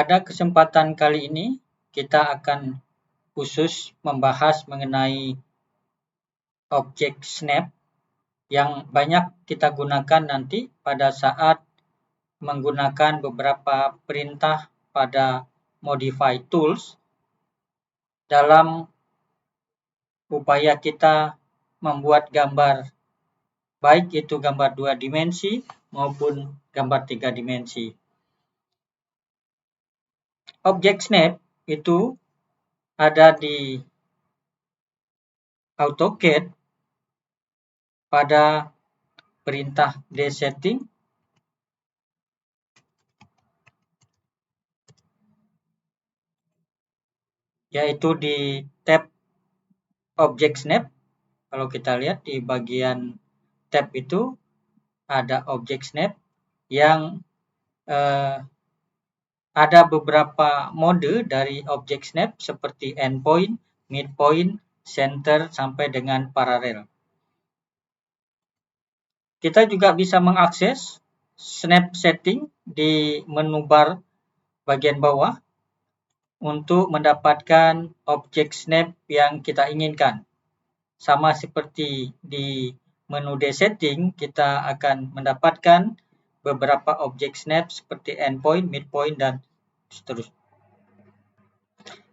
Pada kesempatan kali ini, kita akan khusus membahas mengenai objek snap yang banyak kita gunakan nanti pada saat menggunakan beberapa perintah pada modify tools dalam upaya kita membuat gambar, baik itu gambar 2 dimensi maupun gambar 3 dimensi. Objek snap itu ada di AutoCAD pada perintah desetting, yaitu di tab objek snap. Kalau kita lihat di bagian tab itu ada objek snap yang ada beberapa mode dari objek snap seperti endpoint, midpoint, center, sampai dengan paralel. Kita juga bisa mengakses snap setting di menu bar bagian bawah untuk mendapatkan objek snap yang kita inginkan. Sama seperti di menu desetting, kita akan mendapatkan beberapa objek snap seperti endpoint, midpoint, dan seterusnya.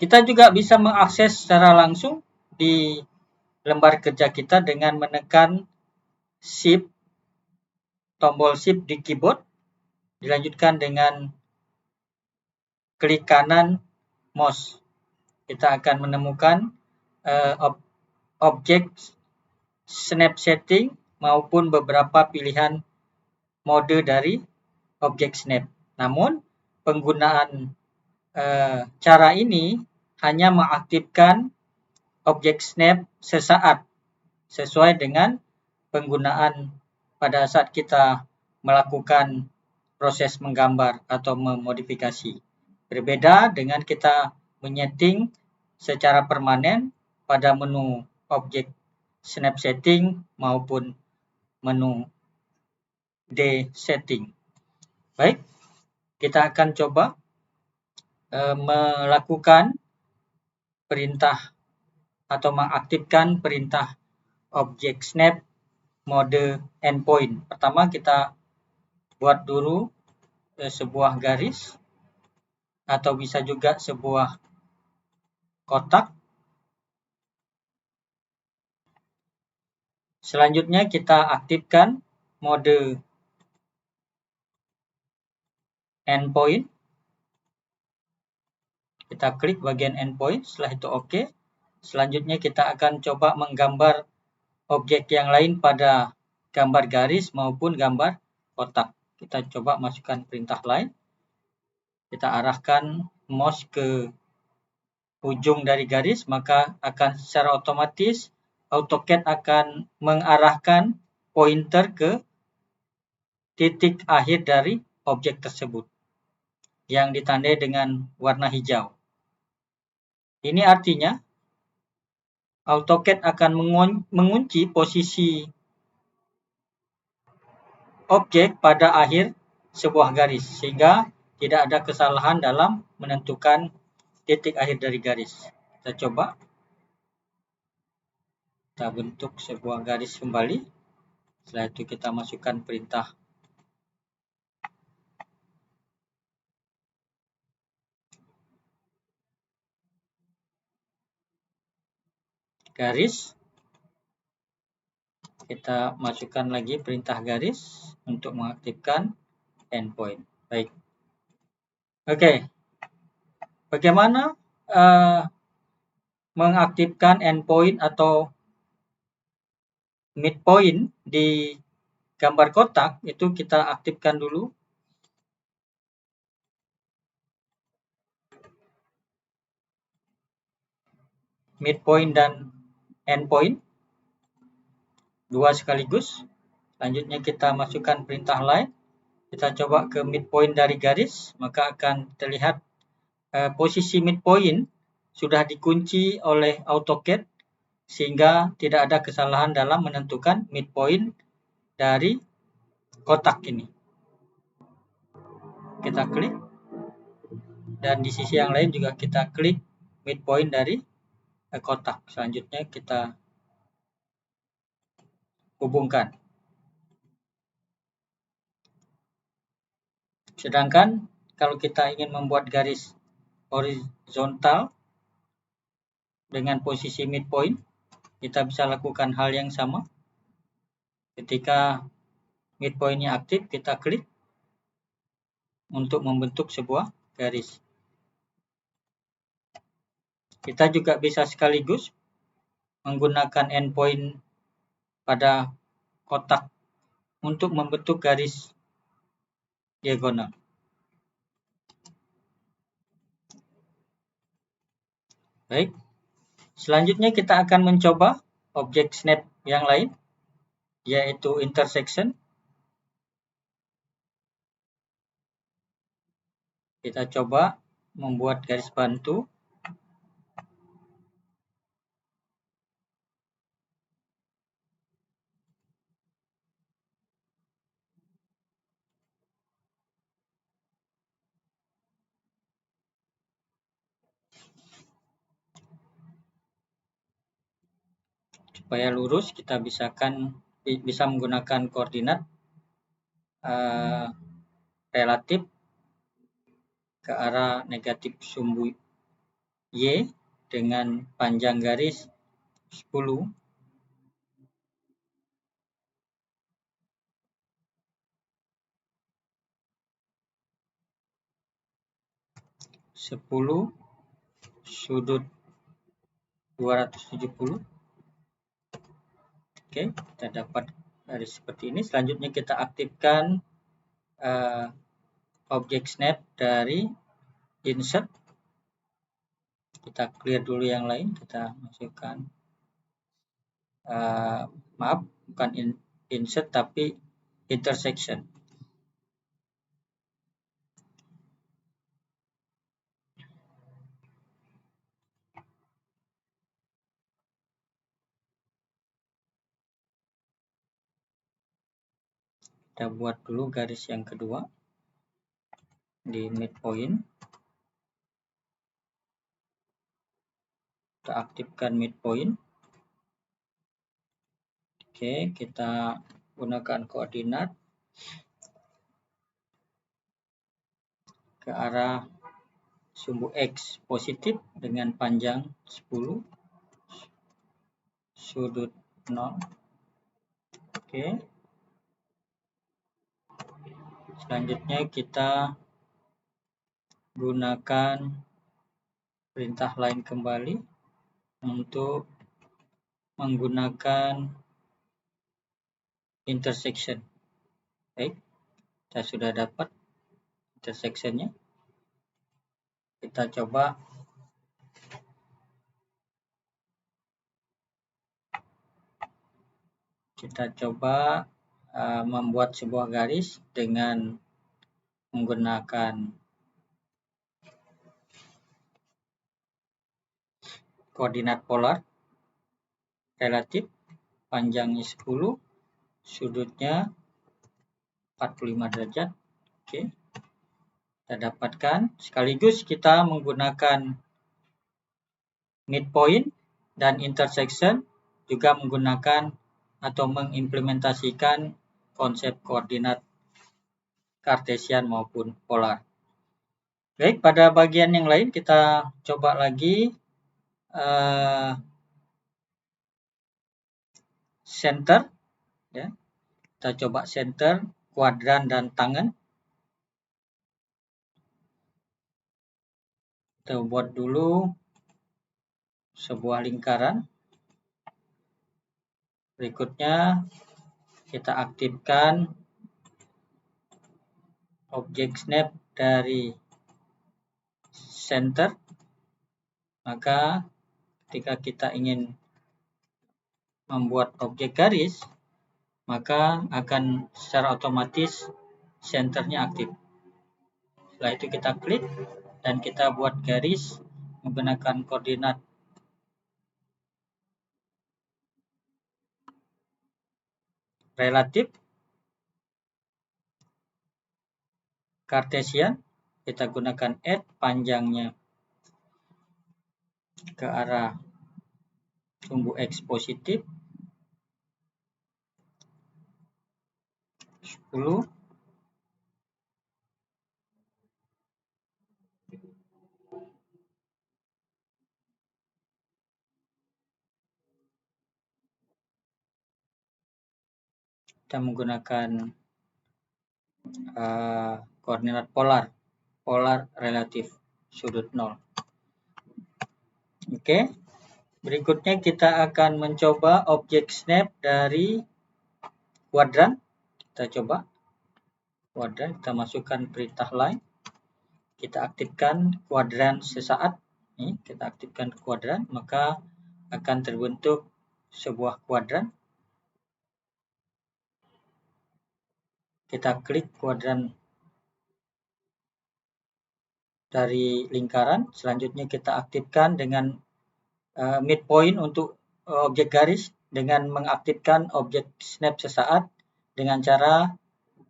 Kita juga bisa mengakses secara langsung di lembar kerja kita dengan menekan Shift, tombol Shift di keyboard, dilanjutkan dengan klik kanan mouse. Kita akan menemukan objek snap setting maupun beberapa pilihan mode dari objek snap. Namun, penggunaan cara ini hanya mengaktifkan objek snap sesaat sesuai dengan penggunaan pada saat kita melakukan proses menggambar atau memodifikasi. Berbeda dengan kita menyeting secara permanen pada menu objek snap setting maupun menu desetting. Baik, kita akan coba melakukan perintah atau mengaktifkan perintah objek snap mode endpoint. Pertama kita buat dulu sebuah garis atau bisa juga sebuah kotak. Selanjutnya kita aktifkan mode endpoint. Kita klik bagian endpoint, setelah itu OK. Selanjutnya kita akan coba menggambar objek yang lain pada gambar garis maupun gambar kotak. Kita coba masukkan perintah lain. Kita arahkan mouse ke ujung dari garis, maka akan secara otomatis AutoCAD akan mengarahkan pointer ke titik akhir dari objek tersebut yang ditandai dengan warna hijau. Ini artinya AutoCAD akan mengunci posisi objek pada akhir sebuah garis sehingga tidak ada kesalahan dalam menentukan titik akhir dari garis. Kita coba. Kita bentuk sebuah garis kembali. Setelah itu kita masukkan perintah garis. Kita masukkan lagi perintah garis untuk mengaktifkan endpoint. Baik. Oke. Bagaimana mengaktifkan endpoint atau midpoint di gambar kotak? Itu kita aktifkan dulu. Midpoint dan endpoint. Dua sekaligus. Selanjutnya kita masukkan perintah lain. Kita coba ke midpoint dari garis, maka akan terlihat posisi midpoint sudah dikunci oleh AutoCAD sehingga tidak ada kesalahan dalam menentukan midpoint dari kotak ini. Kita klik dan di sisi yang lain juga kita klik midpoint dari kotak. Selanjutnya kita hubungkan. Sedangkan kalau kita ingin membuat garis horizontal dengan posisi midpoint, kita bisa lakukan hal yang sama. Ketika midpoint-nya aktif, kita klik untuk membentuk sebuah garis. Kita juga bisa sekaligus menggunakan endpoint pada kotak untuk membentuk garis diagonal. Baik, selanjutnya kita akan mencoba objek snap yang lain, yaitu intersection. Kita coba membuat garis bantu. Supaya lurus, kita bisa menggunakan koordinat relatif ke arah negatif sumbu Y dengan panjang garis 10. Sudut 270. Oke, kita dapat garis seperti ini. Selanjutnya kita aktifkan objek snap dari insert. Kita clear dulu yang lain, kita masukkan maaf, bukan insert tapi intersection. Kita buat dulu garis yang kedua di midpoint. Kita aktifkan midpoint. Oke, kita gunakan koordinat ke arah sumbu X positif dengan panjang 10, sudut 0. Oke. Selanjutnya kita gunakan perintah lain kembali untuk menggunakan intersection. Baik, kita sudah dapat intersectionnya. Kita coba membuat sebuah garis dengan menggunakan koordinat polar relatif, panjangnya 10, sudutnya 45 derajat. Oke, kita dapatkan. Sekaligus kita menggunakan midpoint dan intersection, juga menggunakan atau mengimplementasikan konsep koordinat Cartesian maupun polar. Baik, pada bagian yang lain kita coba lagi center, ya. Kita coba center, kuadran dan tangan. Kita buat dulu sebuah lingkaran. Berikutnya kita aktifkan objek snap dari center. Maka ketika kita ingin membuat objek garis, maka akan secara otomatis centernya aktif. Setelah itu kita klik dan kita buat garis menggunakan koordinat relatif Cartesian. kita gunakan add, panjangnya ke arah sumbu X positif 10. Kita menggunakan koordinat polar relatif sudut 0. Oke. Berikutnya kita akan mencoba objek snap dari kuadran. Kita coba kuadran, kita masukkan perintah line. Kita aktifkan kuadran sesaat. Ini kita aktifkan kuadran, maka akan terbentuk sebuah kuadran. Kita klik kuadran dari lingkaran. Selanjutnya kita aktifkan dengan midpoint untuk objek garis dengan mengaktifkan objek snap sesaat dengan cara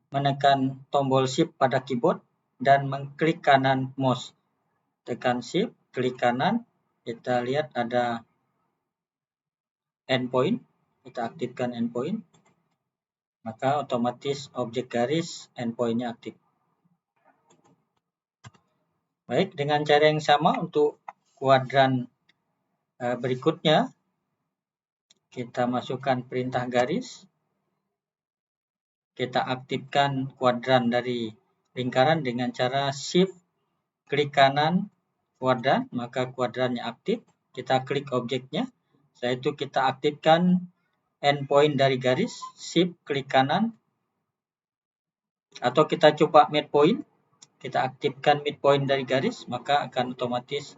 menekan tombol shift pada keyboard dan mengklik kanan mouse. Tekan shift, klik kanan, kita lihat ada endpoint. Kita aktifkan endpoint, maka otomatis objek garis endpointnya aktif. Baik, dengan cara yang sama untuk kuadran berikutnya, kita masukkan perintah garis. Kita aktifkan kuadran dari lingkaran dengan cara shift, klik kanan kuadran, maka kuadrannya aktif. Kita klik objeknya, setelah itu kita aktifkan endpoint dari garis, shift, klik kanan, atau kita coba midpoint, kita aktifkan midpoint dari garis, maka akan otomatis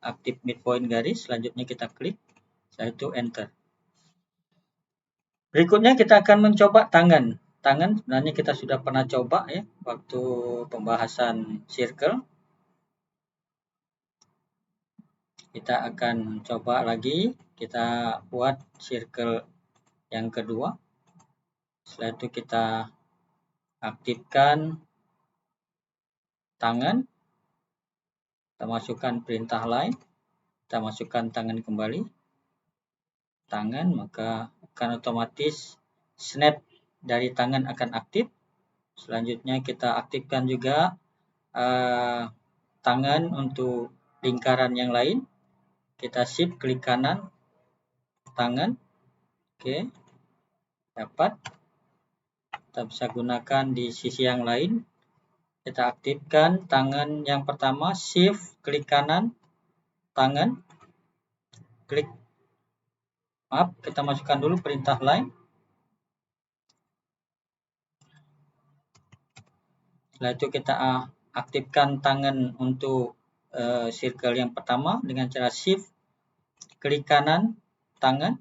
aktif midpoint garis. Selanjutnya kita klik, setelah itu enter. Berikutnya kita akan mencoba tangan. Tangan sebenarnya kita sudah pernah coba ya waktu pembahasan circle. Kita akan coba lagi, kita buat circle yang kedua. Setelah itu kita aktifkan tangan, kita masukkan perintah line, kita masukkan tangan kembali, tangan, maka akan otomatis snap dari tangan akan aktif. Selanjutnya kita aktifkan juga tangan untuk lingkaran yang lain. Kita shift, klik kanan, tangan, oke, dapat. Kita bisa gunakan di sisi yang lain. Kita aktifkan tangan yang pertama, shift, klik kanan, tangan, klik, maaf, kita masukkan dulu perintah line. Setelah itu kita aktifkan tangan untuk circle yang pertama dengan cara shift, klik kanan, tangan,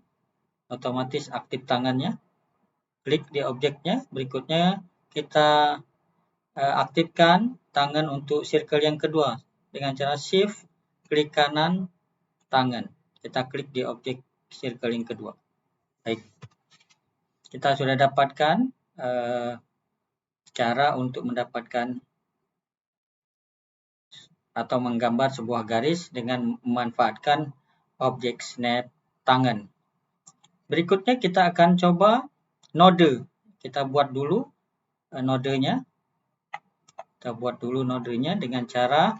otomatis aktif tangannya. Klik di objeknya. Berikutnya kita aktifkan tangan untuk circle yang kedua dengan cara shift, klik kanan, tangan. Kita klik di objek circle yang kedua. Baik, kita sudah dapatkan cara untuk mendapatkan atau menggambar sebuah garis dengan memanfaatkan objek snap tangan. Berikutnya kita akan coba node. Kita buat dulu nodenya. Kita buat dulu nodenya dengan cara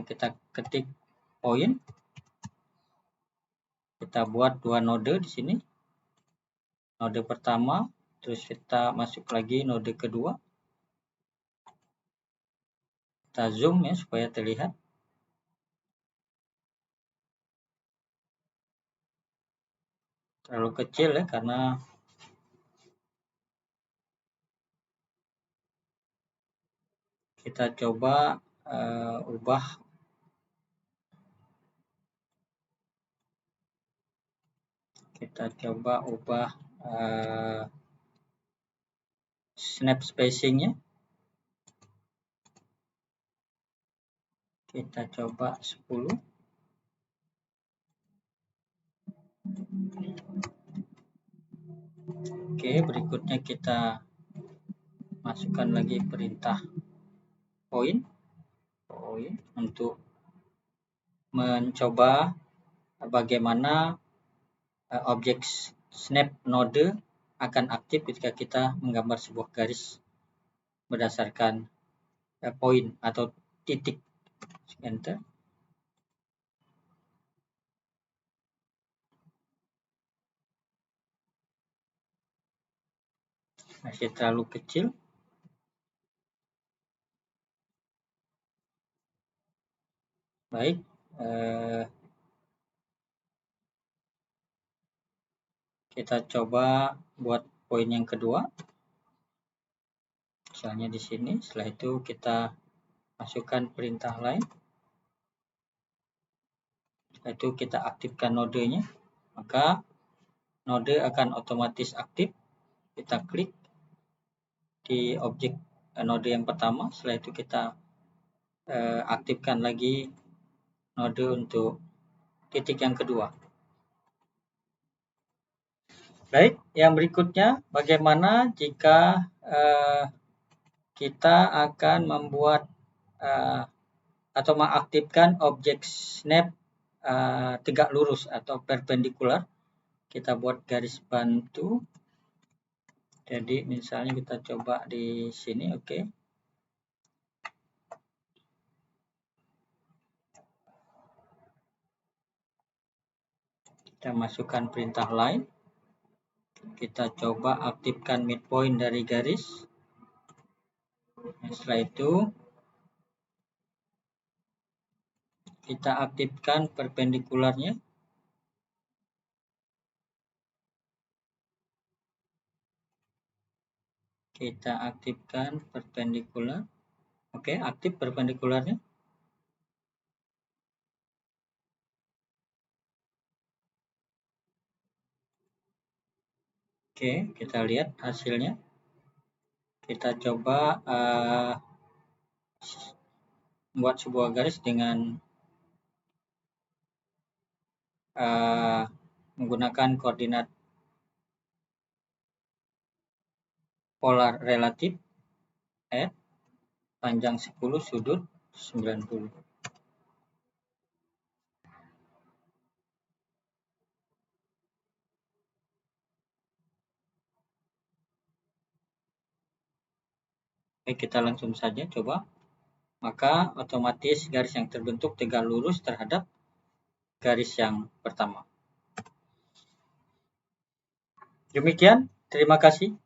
kita ketik point. Kita buat dua node di sini. Node pertama, terus kita masuk lagi node kedua. Kita zoom ya supaya terlihat. Terlalu kecil ya karena kita coba ubah snap spacingnya. Kita coba 10. Oke, berikutnya kita masukkan lagi perintah poin untuk mencoba bagaimana objek snap node akan aktif ketika kita menggambar sebuah garis berdasarkan poin atau titik. Enter. Masih terlalu kecil. Baik. Kita coba buat poin yang kedua. Misalnya di sini. Setelah itu kita masukkan perintah lain. Setelah itu kita aktifkan nodenya. Maka node akan otomatis aktif. Kita klik di objek node yang pertama. Setelah itu kita aktifkan lagi node untuk titik yang kedua. Baik, yang berikutnya bagaimana jika kita akan membuat atau mengaktifkan objek snap tegak lurus atau perpendikular. Kita buat garis bantu. Jadi misalnya kita coba di sini, oke. Kita masukkan perintah line. Kita coba aktifkan midpoint dari garis. Setelah itu kita aktifkan perpendikularnya. Kita aktifkan perpendikular. Oke, aktif perpendikularnya. Oke, kita lihat hasilnya. Kita coba membuat sebuah garis dengan menggunakan koordinat polar relatif panjang 10, sudut 90. Baik, kita langsung saja coba. Maka otomatis garis yang terbentuk tegak lurus terhadap garis yang pertama. Demikian, terima kasih.